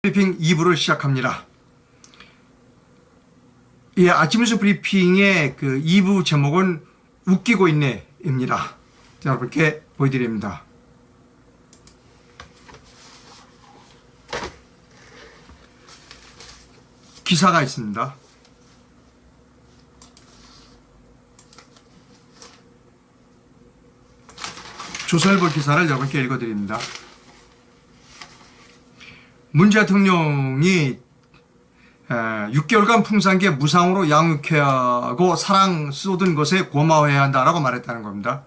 브리핑 2부를 시작합니다. 예, 아침 뉴스 브리핑의 그 2부 제목은 웃기고 있네입니다. 여러분께 보여드립니다. 기사가 있습니다. 조선일보 기사를 여러분께 읽어드립니다. 문 대통령이 6개월간 풍산계 무상으로 양육하고 사랑 쏟은 것에 고마워해야 한다라고 말했다는 겁니다.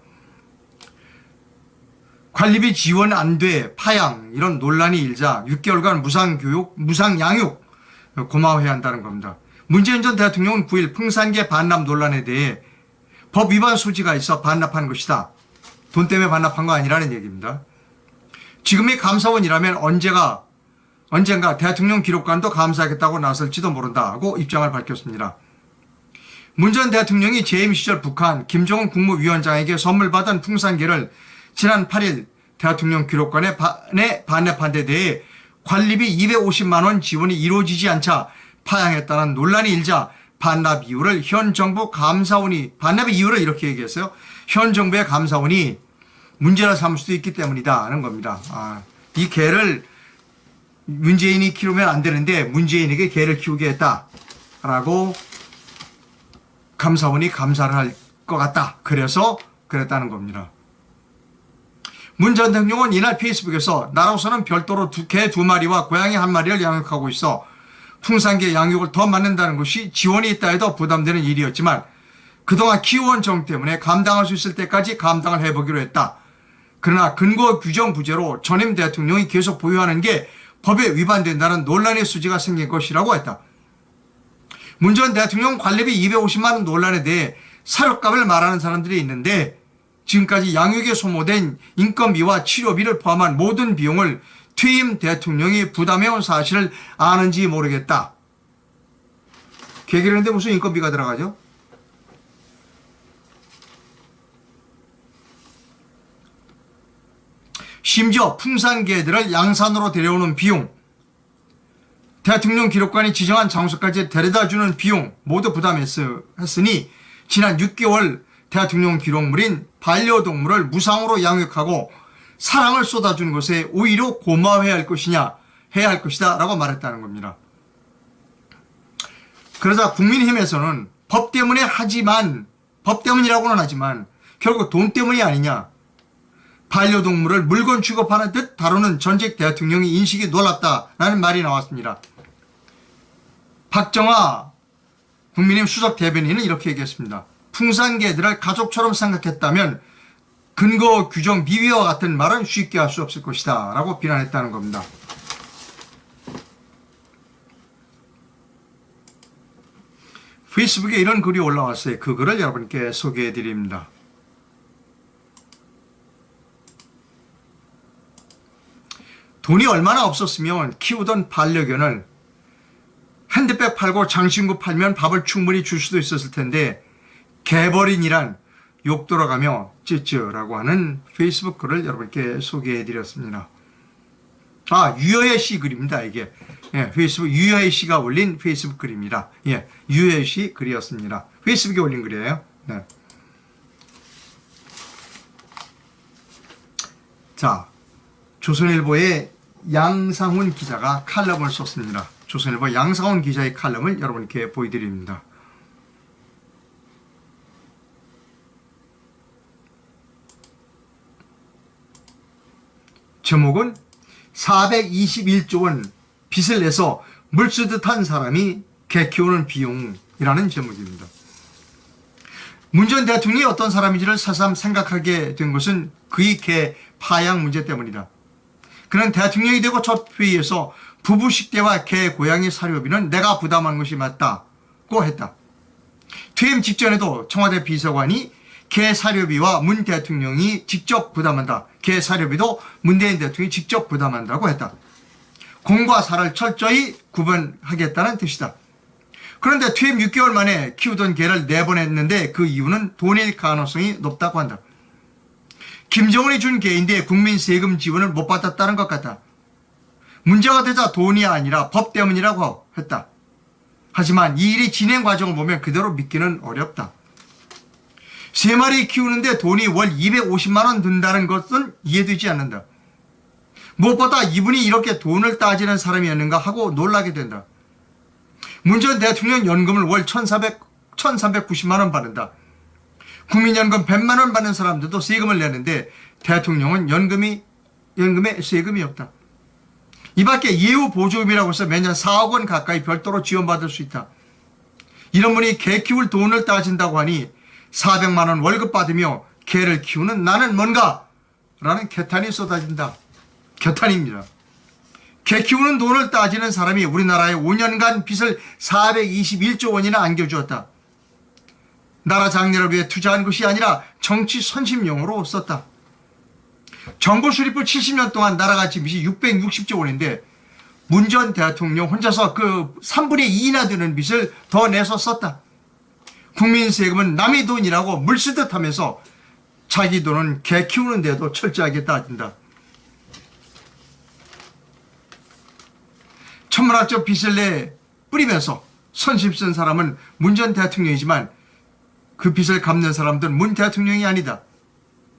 관리비 지원 안 돼, 파양 이런 논란이 일자 6개월간 무상교육, 무상양육 고마워해야 한다는 겁니다. 문재인 전 대통령은 9일 풍산계 반납 논란에 대해 법 위반 소지가 있어 반납한 것이다. 돈 때문에 반납한 거 아니라는 얘기입니다. 지금의 감사원이라면 언젠가 대통령 기록관도 감사하겠다고 나설지도 모른다고 입장을 밝혔습니다. 문 전 대통령이 재임 시절 북한 김정은 국무위원장에게 선물 받은 풍산계를 지난 8일 대통령 기록관에 반납한 데 대해 관리비 250만 원 지원이 이루어지지 않자 파양했다는 논란이 일자 반납 이유를 현 정부 감사원이 반납의 이유를 이렇게 얘기했어요. 현 정부의 감사원이 문제를 삼을 수도 있기 때문이다 하는 겁니다. 이 개를 문재인이 키우면 안 되는데 문재인에게 개를 키우게 했다라고 감사원이 감사를 할 것 같다. 그래서 그랬다는 겁니다. 문 전 대통령은 이날 페이스북에서 나로서는 별도로 개 2마리와 고양이 1마리를 양육하고 있어 풍산개 양육을 더 맡는다는 것이 지원이 있다 해도 부담되는 일이었지만 그동안 키워온 정 때문에 감당할 수 있을 때까지 감당을 해보기로 했다. 그러나 근거 규정 부재로 전임 대통령이 계속 보유하는 게 법에 위반된다는 논란의 소지가 생긴 것이라고 했다. 문 전 대통령 관리비 250만 원 논란에 대해 사료값을 말하는 사람들이 있는데 지금까지 양육에 소모된 인건비와 치료비를 포함한 모든 비용을 퇴임 대통령이 부담해온 사실을 아는지 모르겠다. 개기를 했는데 무슨 인건비가 들어가죠? 심지어 풍산개들을 양산으로 데려오는 비용, 대통령 기록관이 지정한 장소까지 데려다주는 비용 모두 부담했으니 지난 6개월 대통령 기록물인 반려동물을 무상으로 양육하고 사랑을 쏟아주는 것에 오히려 고마워해야 할 것이다 라고 말했다는 겁니다. 그러자 국민의힘에서는 법 때문이라고는 하지만 결국 돈 때문이 아니냐, 반려동물을 물건 취급하는 듯 다루는 전직 대통령의 인식이 놀랍다라는 말이 나왔습니다. 박정아 국민의힘 수석 대변인은 이렇게 얘기했습니다. 풍산개들을 가족처럼 생각했다면 근거 규정 미비와 같은 말은 쉽게 할 수 없을 것이다 라고 비난했다는 겁니다. 페이스북에 이런 글이 올라왔어요. 그 글을 여러분께 소개해 드립니다. 돈이 얼마나 없었으면 키우던 반려견을 핸드백 팔고 장신구 팔면 밥을 충분히 줄 수도 있었을 텐데 개버린이란 욕 돌아가며 쯔쯔라고 하는 페이스북 글을 여러분께 소개해 드렸습니다. 유여혜 씨 글입니다. 이게 페이스북 유여혜 씨가 올린 페이스북 글입니다. 유여혜 씨 글이었습니다. 페이스북에 올린 글이에요. 네. 자, 조선일보의 양상훈 기자가 칼럼을 썼습니다. 조선일보 양상훈 기자의 칼럼을 여러분께 보여드립니다. 제목은 421조 원 빚을 내서 물 쓰듯 한 사람이 개 키우는 비용이라는 제목입니다. 문 전 대통령이 어떤 사람인지를 새삼 생각하게 된 것은 그의 개 파양 문제 때문이다. 그는 대통령이 되고 첫 회의에서 부부 식대와 개 고양이 사료비는 내가 부담한 것이 맞다고 했다. 퇴임 직전에도 청와대 비서관이 개 사료비와 문 대통령이 직접 부담한다. 개 사료비도 문재인 대통령이 직접 부담한다고 했다. 공과 사를 철저히 구분하겠다는 뜻이다. 그런데 퇴임 6개월 만에 키우던 개를 내보냈는데 그 이유는 돈일 가능성이 높다고 한다. 김정은이 준 개인데 국민 세금 지원을 못 받았다는 것 같다. 문제가 되자 돈이 아니라 법 때문이라고 했다. 하지만 이 일이 진행 과정을 보면 그대로 믿기는 어렵다. 3마리 키우는데 돈이 월 250만 원 든다는 것은 이해되지 않는다. 무엇보다 이분이 이렇게 돈을 따지는 사람이었는가 하고 놀라게 된다. 문 전 대통령 연금을 월 1,390만 원 받는다. 국민연금 100만 원 받는 사람들도 세금을 내는데 대통령은 연금에 세금이 없다. 이 밖에 예우보조금이라고 해서 매년 4억 원 가까이 별도로 지원받을 수 있다. 이런 분이 개 키울 돈을 따진다고 하니 400만 원 월급 받으며 개를 키우는 나는 뭔가? 라는 개탄이 쏟아진다. 개탄입니다. 개 키우는 돈을 따지는 사람이 우리나라에 5년간 빚을 421조 원이나 안겨주었다. 나라 장래를 위해 투자한 것이 아니라 정치 선심용으로 썼다. 정부 수립 후 70년 동안 나라가 빚이 660조 원인데 문 전 대통령 혼자서 그 3분의 2나 되는 빚을 더 내서 썼다. 국민 세금은 남의 돈이라고 물 쓰듯 하면서 자기 돈은 개 키우는 데도 철저하게 따진다. 천문학적 빚을 내 뿌리면서 선심 쓴 사람은 문 전 대통령이지만 그 빚을 갚는 사람들은 문 대통령이 아니다.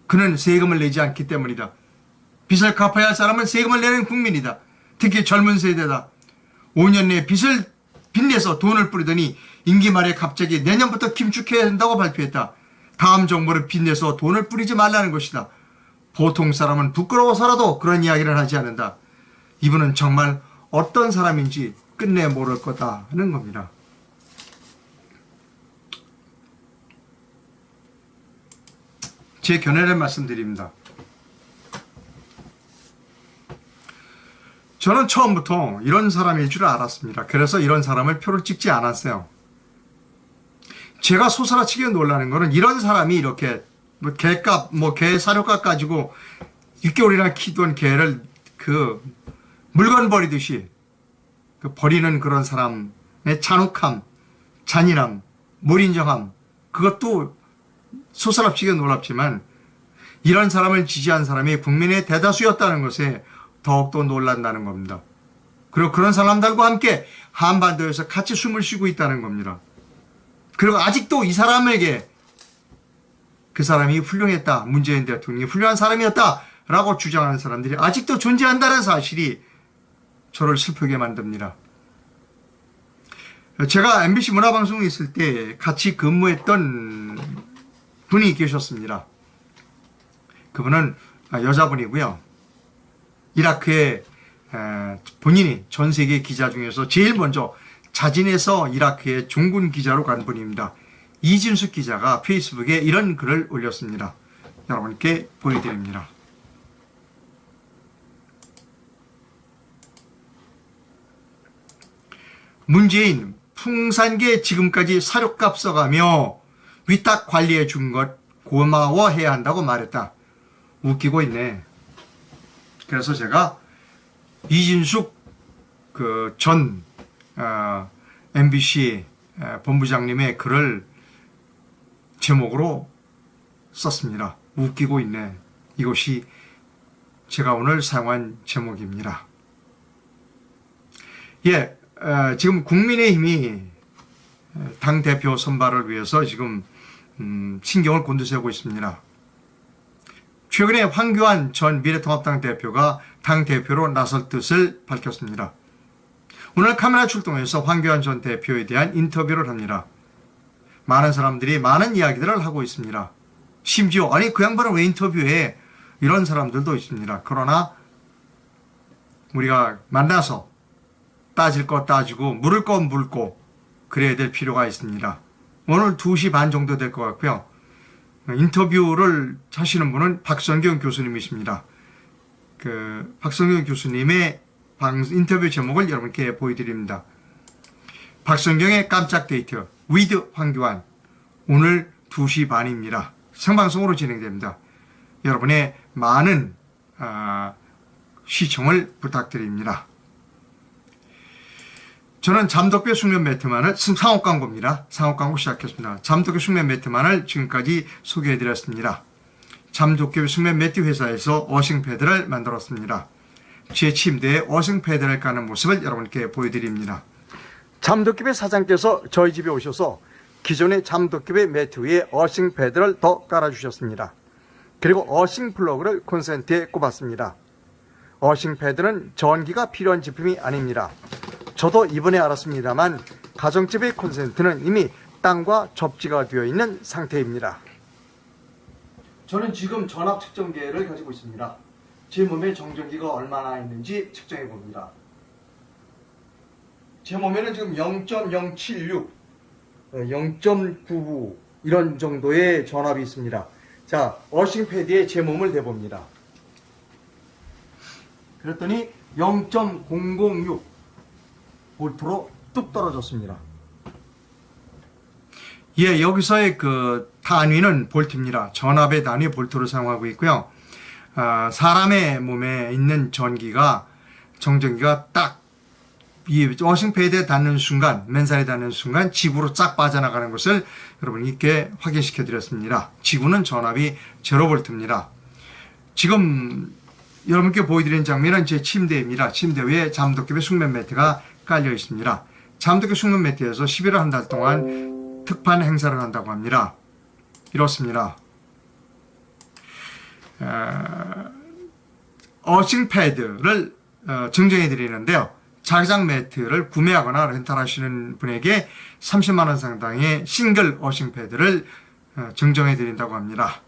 그는 세금을 내지 않기 때문이다. 빚을 갚아야 할 사람은 세금을 내는 국민이다. 특히 젊은 세대다. 5년 내에 빚내서 돈을 뿌리더니 임기 말에 갑자기 내년부터 김축해야 한다고 발표했다. 다음 정부를 빚내서 돈을 뿌리지 말라는 것이다. 보통 사람은 부끄러워서라도 그런 이야기를 하지 않는다. 이분은 정말 어떤 사람인지 끝내 모를 거다 하는 겁니다. 제 견해를 말씀드립니다. 저는 처음부터 이런 사람일 줄 알았습니다. 그래서 이런 사람을 표를 찍지 않았어요. 제가 소스라치게 놀라는 거는 이런 사람이 이렇게 개값, 개 사료값 가지고 6개월이나 키던 개를 물건 버리듯이 버리는 그런 사람의 잔혹함, 잔인함, 무인정함, 그것도 소스랍치게 놀랍지만 이런 사람을 지지한 사람이 국민의 대다수였다는 것에 더욱더 놀란다는 겁니다. 그리고 그런 사람들과 함께 한반도에서 같이 숨을 쉬고 있다는 겁니다. 그리고 아직도 이 사람에게 그 사람이 훌륭했다, 문재인 대통령이 훌륭한 사람이었다 라고 주장하는 사람들이 아직도 존재한다는 사실이 저를 슬프게 만듭니다. 제가 MBC 문화방송에 있을 때 같이 근무했던 분이 계셨습니다. 그분은 여자분이고요. 이라크에 본인이 전 세계 기자 중에서 제일 먼저 자진해서 이라크의 종군 기자로 간 분입니다. 이진숙 기자가 페이스북에 이런 글을 올렸습니다. 여러분께 보여드립니다. 문재인 풍산계 지금까지 사료값 써가며 위탁 관리해 준 것 고마워해야 한다고 말했다. 웃기고 있네. 그래서 제가 이진숙 전 MBC 본부장님의 글을 제목으로 썼습니다. 웃기고 있네. 이것이 제가 오늘 사용한 제목입니다. 지금 국민의힘이 당대표 선발을 위해서 지금 신경을 곤두세우고 있습니다. 최근에 황교안 전 미래통합당 대표가 당대표로 나설 뜻을 밝혔습니다. 오늘 카메라 출동해서 황교안 전 대표에 대한 인터뷰를 합니다. 많은 사람들이 많은 이야기들을 하고 있습니다. 심지어 아니 그 양반은 왜 인터뷰해? 이런 사람들도 있습니다. 그러나 우리가 만나서 따질 거 따지고 물을 거 물고 그래야 될 필요가 있습니다. 오늘 2시 반 정도 될 것 같고요. 인터뷰를 하시는 분은 박성경 교수님이십니다. 박성경 교수님의 인터뷰 제목을 여러분께 보여드립니다. 박성경의 깜짝 데이트 with 황교안 오늘 2시 반입니다. 생방송으로 진행됩니다. 여러분의 많은 시청을 부탁드립니다. 저는 잠덕배 숙면 매트만을 상업 광고입니다. 상업 광고 시작했습니다. 잠덕배 숙면 매트만을 지금까지 소개해드렸습니다. 잠덕배 숙면 매트 회사에서 어싱 패드를 만들었습니다. 제 침대에 어싱 패드를 까는 모습을 여러분께 보여드립니다. 잠도깨비 사장께서 저희 집에 오셔서 기존의 잠도깨비 매트 위에 어싱 패드를 더 깔아주셨습니다. 그리고 어싱 플러그를 콘센트에 꼽았습니다. 어싱 패드는 전기가 필요한 제품이 아닙니다. 저도 이번에 알았습니다만 가정집의 콘센트는 이미 땅과 접지가 되어 있는 상태입니다. 저는 지금 전압 측정기를 가지고 있습니다. 제 몸에 정전기가 얼마나 있는지 측정해 봅니다. 제 몸에는 지금 0.076, 0.99 이런 정도의 전압이 있습니다. 자, 어싱 패드에 제 몸을 대봅니다. 그랬더니 0.006 볼트로 뚝 떨어졌습니다. 예, 여기서의 그 단위는 볼트입니다. 전압의 단위 볼트로 사용하고 있고요. 사람의 몸에 있는 전기가, 정전기가 딱 이 어싱 패드에 닿는 순간, 맨살에 닿는 순간 지구로 쫙 빠져나가는 것을 여러분께 확인시켜 드렸습니다. 지구는 전압이 0볼트입니다. 지금 여러분께 보여드리는 장면은 제 침대입니다. 침대 위에 잠도깨비 숙면 매트가 깔려 있습니다. 잠도깨비 숙면 매트에서 11월 한 달 동안 특판 행사를 한다고 합니다. 이렇습니다. 어싱 패드를 증정해 드리는데요. 자기장 매트를 구매하거나 렌탈하시는 분에게 30만 원 상당의 싱글 어싱 패드를 증정해 드린다고 합니다.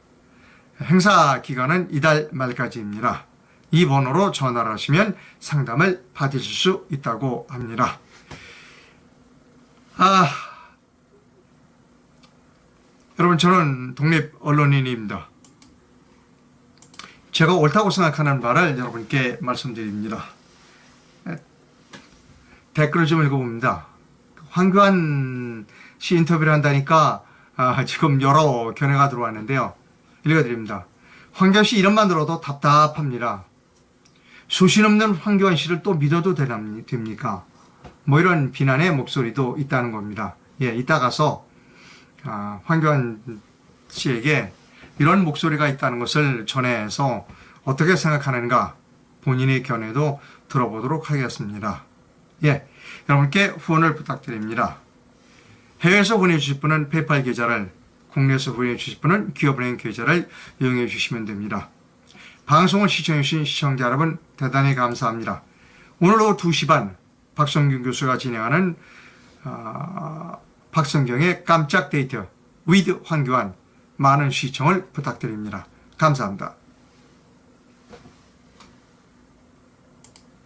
행사 기간은 이달 말까지입니다. 이 번호로 전화를 하시면 상담을 받으실 수 있다고 합니다. 여러분, 저는 독립 언론인입니다. 제가 옳다고 생각하는 바를 여러분께 말씀드립니다. 댓글을 좀 읽어봅니다. 황교안 씨 인터뷰를 한다니까 지금 여러 견해가 들어왔는데요. 읽어드립니다. 황교안 씨 이름만 들어도 답답합니다. 소신 없는 황교안 씨를 또 믿어도 됩니까? 뭐 이런 비난의 목소리도 있다는 겁니다. 예, 이따 가서 황교안 씨에게 이런 목소리가 있다는 것을 전해서 어떻게 생각하는가 본인의 견해도 들어보도록 하겠습니다. 예, 여러분께 후원을 부탁드립니다. 해외에서 후원해 주실 분은 페이팔 계좌를, 국내에서 후원해 주실 분은 기업은행 계좌를 이용해 주시면 됩니다. 방송을 시청해 주신 시청자 여러분 대단히 감사합니다. 오늘 오후 2시 반 박성균 교수가 진행하는 박성경의 깜짝 데이트 with 황교안 많은 시청을 부탁드립니다. 감사합니다.